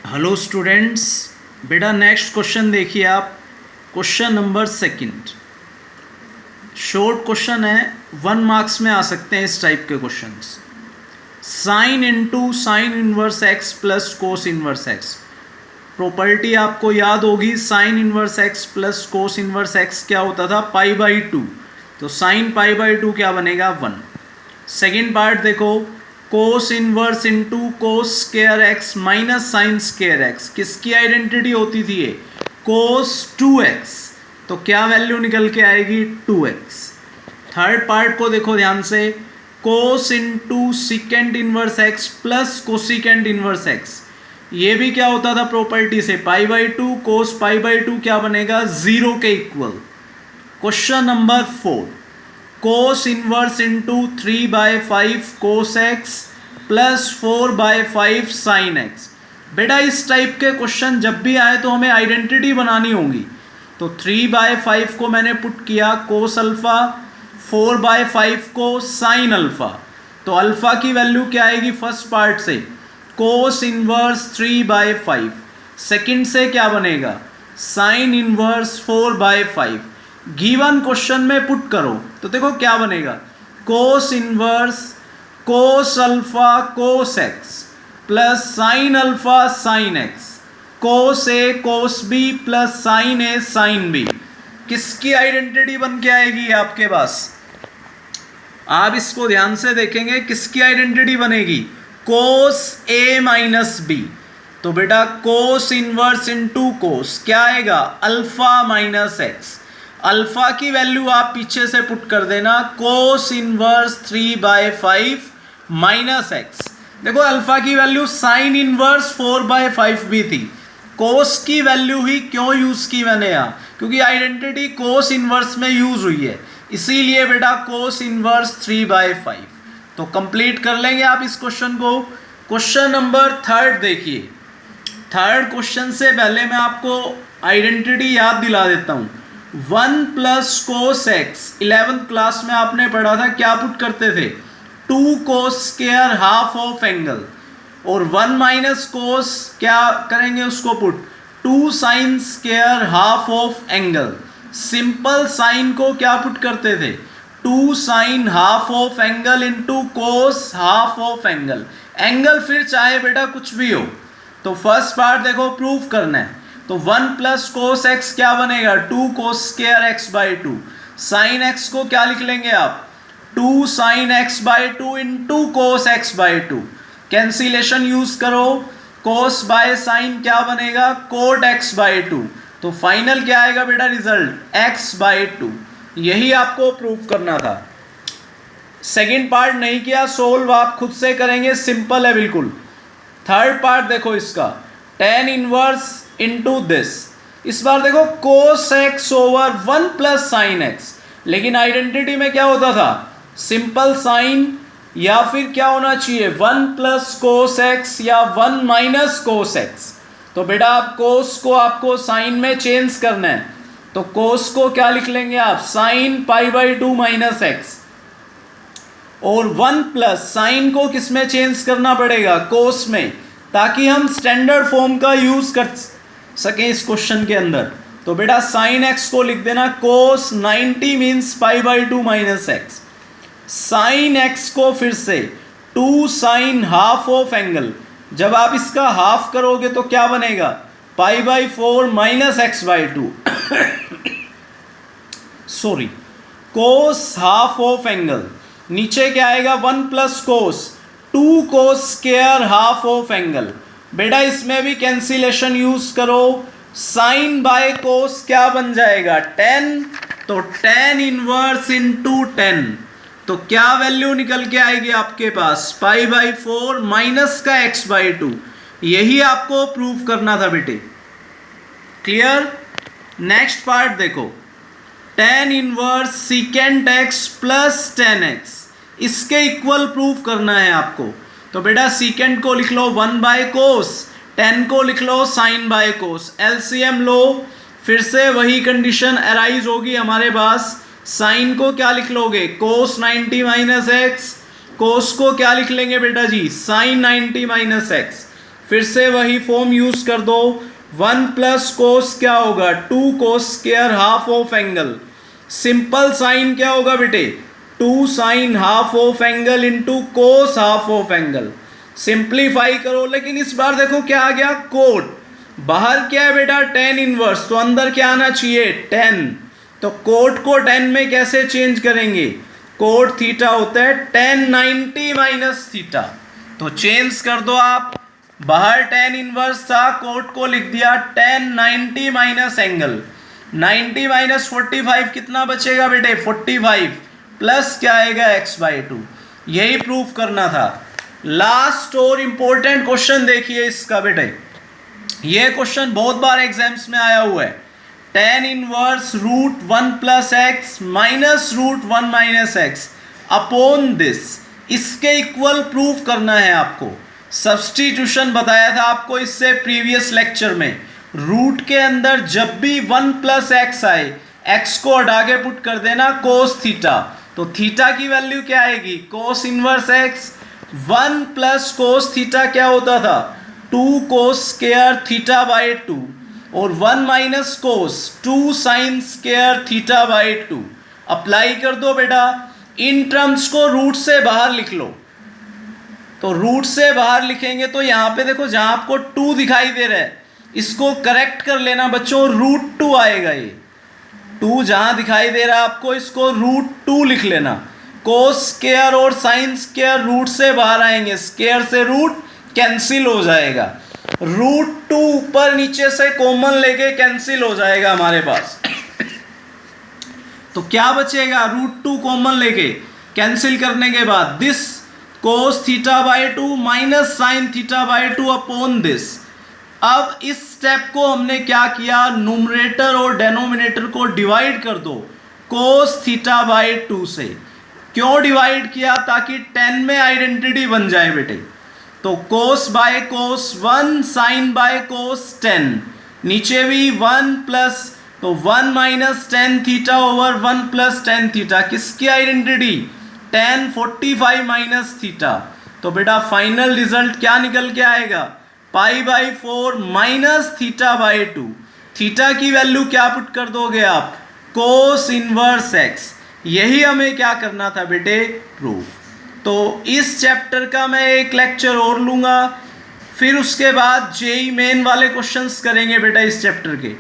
Hello students, बेटा next question देखिए आप। Question number second short question है, 1 मार्क्स में आ सकते हैं इस टाइप के questions. Sine into sine inverse x plus cos inverse x. Property आपको याद होगी, sine inverse x plus cos inverse x क्या होता था, पाई बाई टू। तो साइन पाई बाई टू क्या बनेगा, 1। सेकेंड पार्ट देखो, कोस inverse into cos square x minus sine square x. किसकी आइडेंटिटी होती थी ये, कोस 2x। तो क्या वैल्यू निकल के आएगी, 2x। थर्ड पार्ट को देखो ध्यान से, cos into secant inverse x plus cosecant inverse x. ये भी क्या होता था प्रॉपर्टी से, pi by two cos pi by two क्या बनेगा, 0 के equal. Question number 4, cos inverse into 3/5 cos x plus 4/5 sine x. बेटा इस टाइप के क्वेश्चन जब भी आए तो हमें आइडेंटिटी बनानी होगी। तो 3/5 को मैंने पुट किया कोस अल्फा, 4/5 को साइन अल्फा। तो अल्फा की वैल्यू क्या आएगी, फर्स्ट पार्ट से कोस इनवर्स 3/5, सेकंड से क्या बनेगा, साइन इनवर्स 4/5। गिवन क्वेश्चन में पुट करो तो देखो क्या बनेगा, cos inverse cos alpha cos x plus sine alpha sine x, cos a cos b plus sine a sine b. किसकी आइडेंटिटी बन के आएगी आपके पास, आप इसको ध्यान से देखेंगे, किसकी आइडेंटिटी बनेगी, कोस ए माइनस बी। तो बेटा कोस इनवर्स इंटू कोस क्या आएगा, अल्फा माइनस एक्स। अल्फा की वैल्यू आप पीछे से पुट कर देना, कोस इनवर्स 3/5 माइनस एक्स। देखो अल्फा की वैल्यू साइन इनवर्स 4/5 भी थी। कोस की वैल्यू ही क्यों यूज की मैंने यहाँ, क्योंकि आइडेंटिटी कोस इनवर्स में यूज हुई है, इसीलिए बेटा कोस इनवर्स 3/5। तो कंप्लीट कर लेंगे आप इस क्वेश्चन को। क्वेश्चन नंबर थर्ड देखिए। थर्ड क्वेश्चन से पहले मैं आपको आइडेंटिटी याद दिला देता हूँ। 1 plus cos x 11th class में आपने पढ़ा था, क्या पुट करते थे, 2 cos square half of angle. और 1 माइनस कोस क्या करेंगे उसको put, 2 sine square half of angle. Simple sine को क्या पुट करते थे, 2 sine half of angle into cos half of angle. Angle फिर चाहे बेटा कुछ भी हो। तो फर्स्ट पार्ट देखो प्रूफ करना है, तो 1 प्लस कोस एक्स क्या बनेगा, 2 cos square x by 2। Sine x को क्या लिख लेंगे आप, 2 sine x by 2 into cos x by 2। Cancellation use करो, कोस बाय साइन क्या बनेगा, कोट एक्स बाई 2। तो फाइनल क्या आएगा बेटा रिजल्ट, x बाई 2। यही आपको प्रूफ करना था। सेकेंड पार्ट नहीं किया, सोल्व आप खुद से करेंगे, सिंपल है बिल्कुल। थर्ड पार्ट देखो इसका, tan इनवर्स इंटू दिस। इस बार देखो cos x over 1 plus sine x, लेकिन आइडेंटिटी में क्या होता था, सिंपल साइन या फिर क्या होना चाहिए, 1 प्लस कोस एक्स या 1 माइनस कोस एक्स। तो बेटा आप कोस को आपको साइन में चेंज करना है, तो कोस को क्या लिख लेंगे आप, sine pi by 2 minus x. और 1 प्लस साइन को किस में चेंज करना पड़ेगा, कोस में, ताकि हम स्टैंडर्ड फॉर्म का यूज कर सकें इस क्वेश्चन के अंदर। तो बेटा साइन एक्स को लिख देना कोस 90 means pi by 2 minus x. Sine x को फिर से 2 साइन हाफ ऑफ एंगल, जब आप इसका हाफ करोगे तो क्या बनेगा, पाई by 4 minus x by 2 sorry, cos half of angle. नीचे क्या आएगा, 1 plus cos 2 cos square half of angle. बेटा इसमें भी कैंसिलेशन यूज करो, साइन बाय कोस क्या बन जाएगा, 10। तो tan इनवर्स इंटू 10, तो क्या वैल्यू निकल के आएगी आपके पास, पाई बाई 4 माइनस का x बाई 2। यही आपको प्रूफ करना था बेटे, क्लियर। नेक्स्ट पार्ट देखो, tan inverse secant x plus tan x, इसके इक्वल प्रूफ करना है आपको। तो बेटा सीकेंट को लिख लो 1 बाय कोस, tan को लिख लो साइन बाय कोस, एलसीएम लो, फिर से वही कंडीशन अराइज होगी हमारे पास। साइन को क्या लिख लोगे, कोस 90 माइनस एक्स, कोस को क्या लिख लेंगे बेटा जी, साइन 90 माइनस एक्स। फिर से वही फॉर्म यूज कर दो, 1 प्लस कोस क्या होगा 2 cos square half of angle, simple sine क्या होगा बेटे 2 sine half of angle into cos half of angle, simplify करो। लेकिन इस बार देखो क्या आ गया कोट, बाहर क्या है बेटा tan इनवर्स, तो अंदर क्या आना चाहिए tan, तो कोट को tan में कैसे चेंज करेंगे, कोट थीटा होता है tan 90 माइनस थीटा, तो चेंज कर दो आप, बाहर tan इनवर्स था कोट को लिख दिया tan 90 माइनस एंगल, 90 माइनस 45 कितना बचेगा बेटे 45 प्लस क्या आएगा x/2, यही प्रूफ करना था। लास्ट और इंपॉर्टेंट क्वेश्चन देखिए इसका बेटे, ये क्वेश्चन बहुत बार एग्जाम्स में आया हुआ है, tan inverse root 1 plus x minus root 1 minus x upon this, इसके इक्वल प्रूफ करना है आपको। सब्स्टिट्यूशन बताया था आपको इससे प्रीवियस लेक्चर में, रूट के अंदर जब भी 1 प्लस एक्स आए एक्स को हटा के पुट कर देना कोस थीटा, तो थीटा की वैल्यू क्या आएगी cos inverse x, 1 plus cos theta क्या होता था 2 कोस स्क्वायर थीटा बाई 2 और 1 minus cos 2 sine square theta by 2, apply कर दो बेटा। इन टर्म्स को रूट से बाहर लिख लो, तो रूट से बाहर लिखेंगे तो यहाँ पे देखो जहाँ आपको 2 दिखाई दे रहा है इसको करेक्ट कर लेना बच्चों, रूट 2 आएगा, ये 2 जहाँ दिखाई दे रहा है आपको इसको रूट 2 लिख लेना, कोस स्क्वायर और साइन स्क्वायर रूट से बाहर आएंगे, स्क्वायर से रूट कैंसिल हो जाएगा, रूट 2 ऊपर नीचे से कॉमन लेके कैंसिल हो जाएगा हमारे पास तो क्या बचेगा रूट 2 कॉमन लेके कैंसिल करने के बाद this cos theta by 2 minus sine theta by 2 upon this. अब इस स्टेप को हमने क्या किया, न्यूमरेटर और डेनोमिनेटर को डिवाइड कर दो कोस थीटा बाई 2 से। क्यों डिवाइड किया, ताकि 10 में आइडेंटिटी बन जाए बेटे, तो cos by cos 1 sine by cos 10, नीचे भी 1 प्लस, तो 1 minus tan theta over 1 plus tan theta, किसकी आइडेंटिटी tan 45 माइनस थीटा, तो बेटा फाइनल रिजल्ट क्या निकल के आएगा pi by 4 minus theta by 2, theta की वैल्यू क्या पुट कर दोगे आप कोस इनवर्स एक्स, यही हमें क्या करना था बेटे प्रूफ। तो इस चैप्टर का मैं एक लेक्चर और लूँगा, फिर उसके बाद जेई मेन वाले क्वेश्चंस करेंगे बेटा इस चैप्टर के।